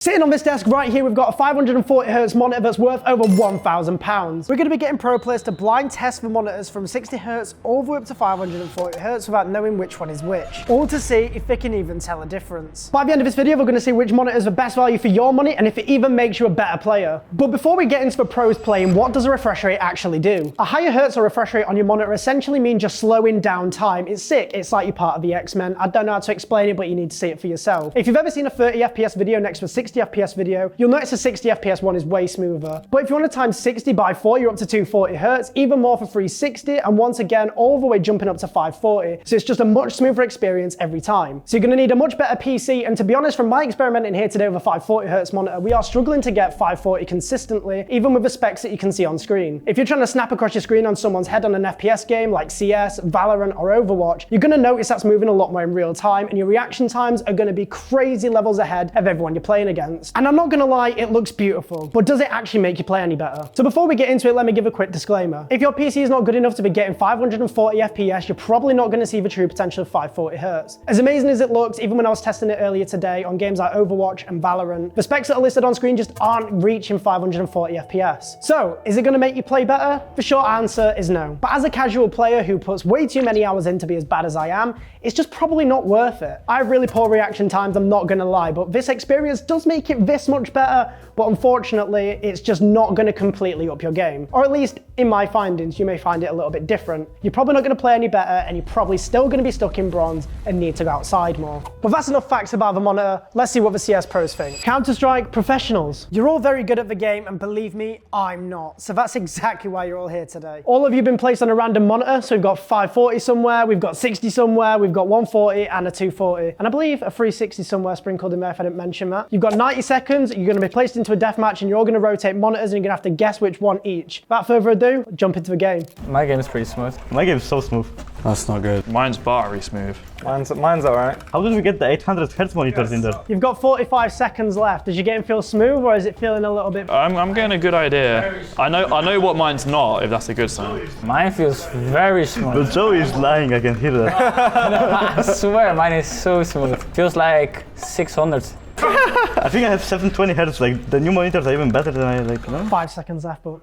Sitting on this desk right here, we've got a 540Hz monitor that's worth over £1,000. We're going to be getting pro players to blind test the monitors from 60Hz all the way up to 540Hz without knowing which one is which, all to see if they can even tell a difference. By the end of this video, we're going to see which monitor is the best value for your money and if it even makes you a better player. But before we get into the pros playing, what does a refresh rate actually do? A higher hertz or refresh rate on your monitor essentially means you're slowing down time. It's sick. It's like you're part of the X-Men. I don't know how to explain it, but you need to see it for yourself. If you've ever seen a 30 FPS video next to a 60 FPS video, you'll notice a 60 FPS one is way smoother. But if you want to times 60 by 4, you're up to 240Hz, even more for 360, and once again, all the way jumping up to 540. So it's just a much smoother experience every time. So you're going to need a much better PC, and to be honest, from my experimenting here today with a 540Hz monitor, we are struggling to get 540 consistently, even with the specs that you can see on screen. If you're trying to snap across your screen on someone's head on an FPS game like CS, Valorant, or Overwatch, you're going to notice that's moving a lot more in real time, and your reaction times are going to be crazy levels ahead of everyone you're playing against. And I'm not gonna lie, it looks beautiful, but does it actually make you play any better? So before we get into it, let me give a quick disclaimer. If your PC is not good enough to be getting 540 FPS, you're probably not gonna see the true potential of 540Hz. As amazing as it looks, even when I was testing it earlier today on games like Overwatch and Valorant, the specs that are listed on screen just aren't reaching 540 FPS. So, is it gonna make you play better? The short answer is no. But as a casual player who puts way too many hours in to be as bad as I am, it's just probably not worth it. I have really poor reaction times, I'm not gonna lie, but this experience does make it this much better, but unfortunately, it's just not gonna completely up your game. Or at least, in my findings, you may find it a little bit different. You're probably not gonna play any better, and you're probably still gonna be stuck in bronze and need to go outside more. But that's enough facts about the monitor. Let's see what the CS pros think. Counter-Strike professionals. You're all very good at the game, and believe me, I'm not. So that's exactly why you're all here today. All of you have been placed on a random monitor, so we've got 540 somewhere, we've got 60 somewhere, we've got 140 and a 240. And I believe a 360 somewhere sprinkled in there if I didn't mention that. You've got 90 seconds, you're gonna be placed into a deathmatch and you're all gonna rotate monitors and you're gonna have to guess which one each. Without further ado, jump into the game. My game is pretty smooth. My game is so smooth. That's not good. Mine's buttery smooth. Mine's alright. How did we get the 800Hz monitors in there? You've got 45 seconds left. Does your game feel smooth or is it feeling a little bit... I'm getting a good idea. I know what mine's not, if that's a good sign. Mine feels very smooth. But Zowie is lying, I can hear that. I swear, mine is so smooth. Feels like 600. I think I have 720Hz, like the new monitors are even better than I like, you know? 5 seconds left, but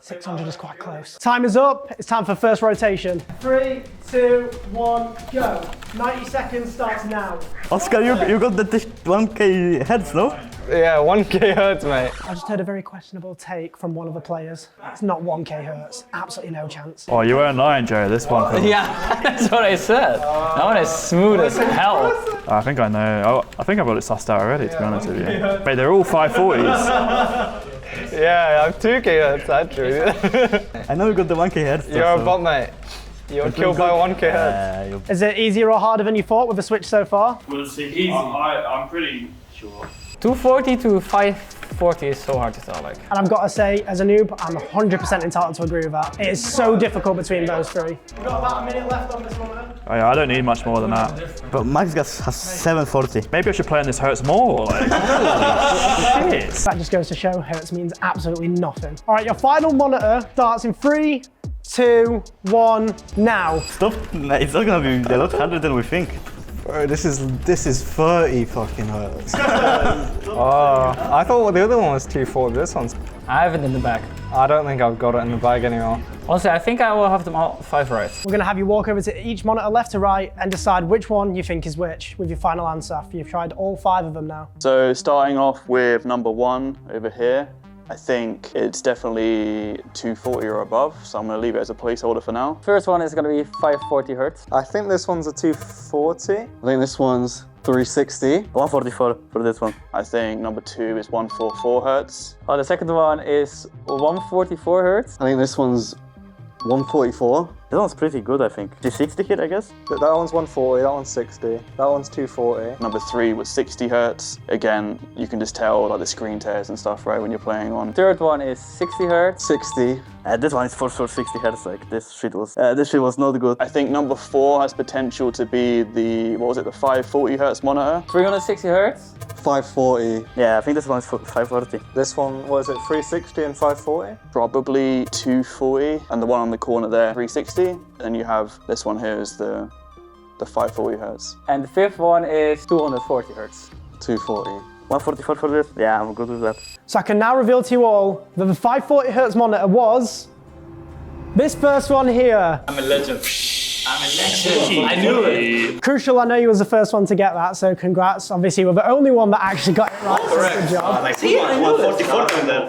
600 is quite close. Time is up. It's time for first rotation. 3, 2, 1, go. 90 seconds starts now. Oscar, you got the 1K hertz, no? Yeah, 1K hertz, mate. I just heard a very questionable take from one of the players. It's not 1K hertz. Absolutely no chance. Oh, you weren't lying, Joe. This one. Yeah, that's what I said. That one is smooth as hell. I think I know. I think I've got it sussed out already, to be honest with you. Mate, they're all 540s. Yeah, I have 2K hertz, actually. I know you got the 1K hertz. You're a bot, mate. You're killed by 1K hertz. Is it easier or harder than you thought with the Switch so far? Well, it's easy. I'm pretty sure. 240 to 540 is so hard to tell, like. And I've got to say, as a noob, I'm 100% entitled to agree with that. It is so difficult between those three. We've got about a minute left on this one, then. Oh yeah, I don't need much more than that. But Max has 740. Maybe I should play on this hertz more. Like, shit. That just goes to show hertz means absolutely nothing. All right, your final monitor starts in 3, 2, 1, now. Stop, it's not gonna be a lot harder than we think. Bro, this is 30 fucking hertz. Oh, I thought the other one was 240. This one's. I have it in the bag. I don't think I've got it in the bag anymore. Honestly, I think I will have them all 5 right. We're gonna have you walk over to each monitor left to right and decide which one you think is which with your final answer after you've tried all 5 of them now. So starting off with number 1 over here, I think it's definitely 240 or above, so I'm going to leave it as a placeholder for now. First one is going to be 540 hertz. I think this one's a 240. I think this one's 360. 144 for this one. I think number 2 is 144 hertz. Oh, the second one is 144 hertz. I think this one's 144. This one's pretty good, I think. 360 hit, I guess? That one's 140, that one's 60, that one's 240. Number 3 was 60 hertz. Again, you can just tell like the screen tears and stuff, right, when you're playing on. Third one is 60 hertz. 60. This one is for sure 60 hertz, like this shit was not good. I think number 4 has potential to be the 540 hertz monitor. 360 hertz. 540. Yeah, I think this one is 540. This one, what is it, 360 and 540? Probably 240, and the one on the corner there, 360. And then you have this one here is the 540 hertz. And the fifth one is 240 hertz. 240. 144 for this? Yeah, I'm good with that. So I can now reveal to you all that the 540Hz monitor was this first one here. I'm a legend. I knew it. Crucial, I know you was the first one to get that, so congrats. Obviously, you're the only one that actually got it right. Correct. Good job. Like, see, 144 down there.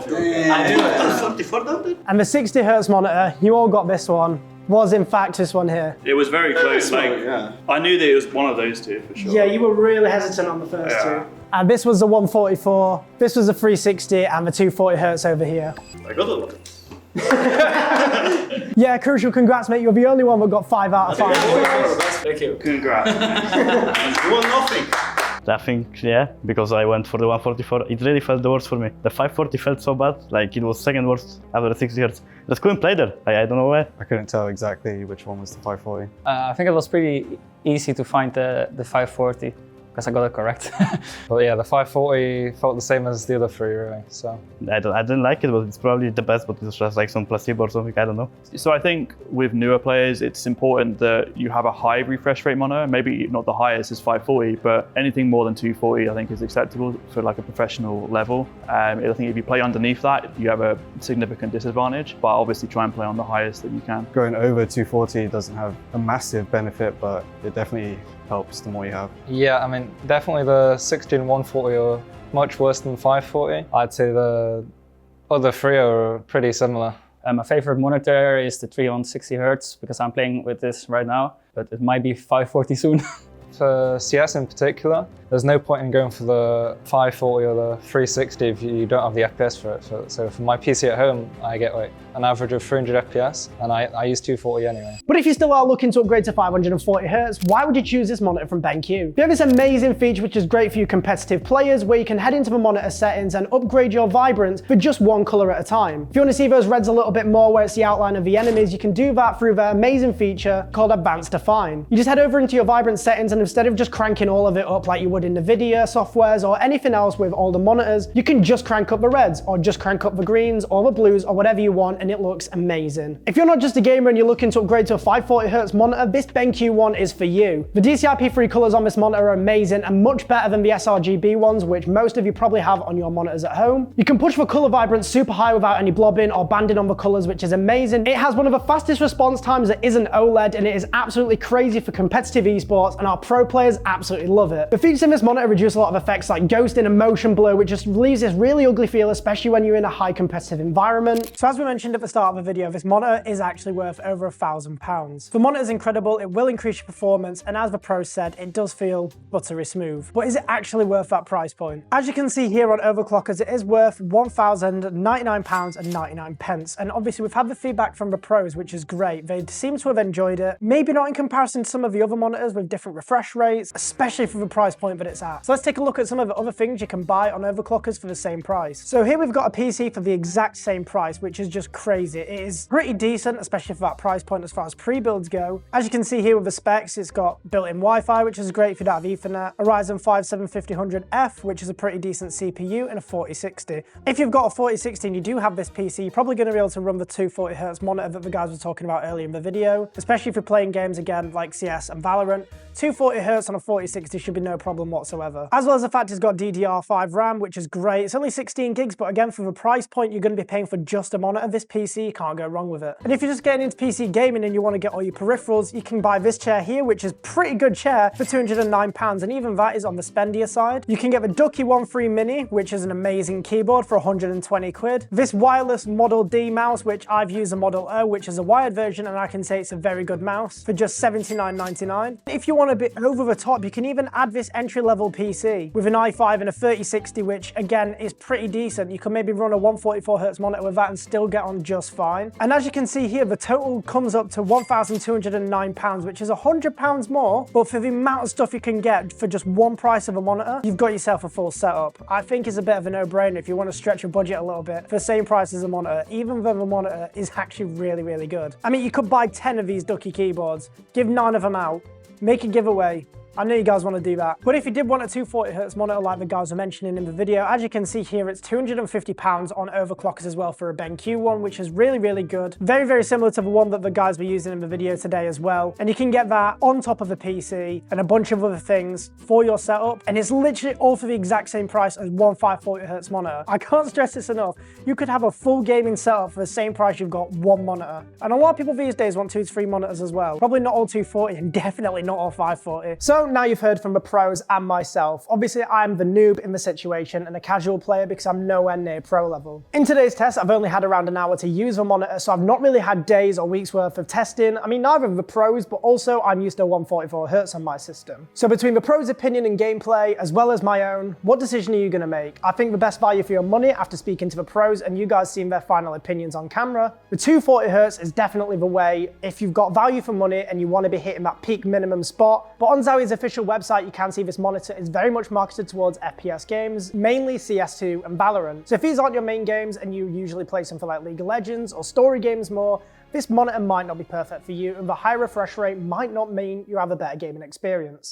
I knew it. 144 down there? And the 60Hz monitor, you all got this one, was in fact this one here. It was very close. small, Like, yeah. I knew that it was one of those two for sure. Yeah, you were really hesitant on the first Yeah. two. And this was the 144, this was the 360, and the 240Hz over here. I got it. Yeah, Crucial, congrats, mate. You're the only one that got 5 out of 5. Thank you. Congrats. You want nothing. I think, yeah, because I went for the 144, it really felt the worst for me. The 540 felt so bad, like it was second worst after the 60Hz. Just couldn't play there. I don't know why. I couldn't tell exactly which one was the 540. I think it was pretty easy to find the 540 because I got it correct. But yeah, the 540 felt the same as the other three, really. So I didn't like it, but it's probably the best, but it's just like some placebo or something, I don't know. So I think with newer players, it's important that you have a high refresh rate monitor. Maybe not the highest is 540, but anything more than 240, I think is acceptable for like a professional level. I think if you play underneath that, you have a significant disadvantage, but obviously try and play on the highest that you can. Going over 240 doesn't have a massive benefit, but it definitely helps the more you have. yeah, I mean, definitely the 60 and 140 are much worse than 540. I'd say the other three are pretty similar. My favorite monitor is the 360Hz because I'm playing with this right now, but it might be 540 soon. For CS in particular, there's no point in going for the 540 or the 360 if you don't have the FPS for it. So for my PC at home, I get like an average of 300 FPS, and I use 240 anyway. But if you still are looking to upgrade to 540Hz, why would you choose this monitor from BenQ? They have this amazing feature which is great for you competitive players, where you can head into the monitor settings and upgrade your vibrance for just one color at a time. If you want to see those reds a little bit more, where it's the outline of the enemies, you can do that through their amazing feature called Advanced Define. You just head over into your vibrance settings, and instead of just cranking all of it up like you would in NVIDIA softwares or anything else with older monitors, you can just crank up the reds or just crank up the greens or the blues or whatever you want, and it looks amazing. If you're not just a gamer and you're looking to upgrade to a 540Hz monitor, this BenQ one is for you. The DCI-P3 colors on this monitor are amazing and much better than the sRGB ones, which most of you probably have on your monitors at home. You can push the color vibrance super high without any blobbing or banding on the colors, which is amazing. It has one of the fastest response times that isn't OLED, and it is absolutely crazy for competitive esports, and our pro players absolutely love it. The features in this monitor reduce a lot of effects like ghosting and motion blur, which just leaves this really ugly feel, especially when you're in a high competitive environment. So as we mentioned at the start of the video, this monitor is actually worth over £1,000. The monitor is incredible, it will increase your performance, and as the pros said, it does feel buttery smooth. But is it actually worth that price point? As you can see here on Overclockers, it is worth £1,099.99, and obviously we've had the feedback from the pros, which is great. They seem to have enjoyed it, maybe not in comparison to some of the other monitors with different refresh rates, especially for the price point that it's at. So let's take a look at some of the other things you can buy on Overclockers for the same price. So here we've got a PC for the exact same price, which is just crazy. It is pretty decent, especially for that price point as far as pre-builds go. As you can see here with the specs, it's got built-in Wi-Fi, which is great if you don't have Ethernet, a Ryzen 5 7500F, which is a pretty decent CPU, and a 4060. If you've got a 4060 and you do have this PC, you're probably going to be able to run the 240Hz monitor that the guys were talking about earlier in the video, especially if you're playing games again like CS and Valorant. 240Hz on a 4060 should be no problem whatsoever. As well as the fact it's got DDR5 RAM, which is great. It's only 16 gigs, but again, for the price point you're going to be paying for just a monitor, this PC, you can't go wrong with it. And if you're just getting into PC gaming and you want to get all your peripherals, you can buy this chair here, which is a pretty good chair, for £209, and even that is on the spendier side. You can get the Ducky 1.3 Mini, which is an amazing keyboard, for 120 quid. This wireless Model D mouse, which I've used a Model O, which is a wired version, and I can say it's a very good mouse, for just £79.99. If you want a bit over the top, you can even add this entry-level PC with an i5 and a 3060, which again is pretty decent. You can maybe run a 144Hz monitor with that and still get on just fine. And as you can see here, the total comes up to £1,209, which is £100 more, but for the amount of stuff you can get for just one price of a monitor, you've got yourself a full setup. I think it's a bit of a no-brainer if you want to stretch your budget a little bit for the same price as a monitor, even though the monitor is actually really, really good. I mean, you could buy 10 of these Ducky keyboards, give 9 of them out, make a giveaway, I know you guys want to do that. But if you did want a 240Hz monitor like the guys were mentioning in the video, as you can see here, it's £250 on overclockers as well for a BenQ one, which is really, really good. Very, very similar to the one that the guys were using in the video today as well. And you can get that on top of a PC and a bunch of other things for your setup. And it's literally all for the exact same price as one 540Hz monitor. I can't stress this enough. You could have a full gaming setup for the same price you've got one monitor. And a lot of people these days want 2 to 3 monitors as well. Probably not all 240 and definitely not all 540. So now you've heard from the pros and myself. Obviously I'm the noob in the situation and a casual player because I'm nowhere near pro level. In today's test, I've only had around an hour to use the monitor, so I've not really had days or weeks worth of testing. I mean, neither of the pros, but also I'm used to 144Hz on my system. So between the pros' opinion and gameplay, as well as my own, what decision are you gonna make? I think the best value for your money after speaking to the pros and you guys seeing their final opinions on camera, the 240Hz is definitely the way if you've got value for money and you want to be hitting that peak minimum spot. But on Zowie's official website, you can see this monitor is very much marketed towards FPS games, mainly CS2 and Valorant. So if these aren't your main games and you usually play something like League of Legends or story games more, this monitor might not be perfect for you, and the high refresh rate might not mean you have a better gaming experience.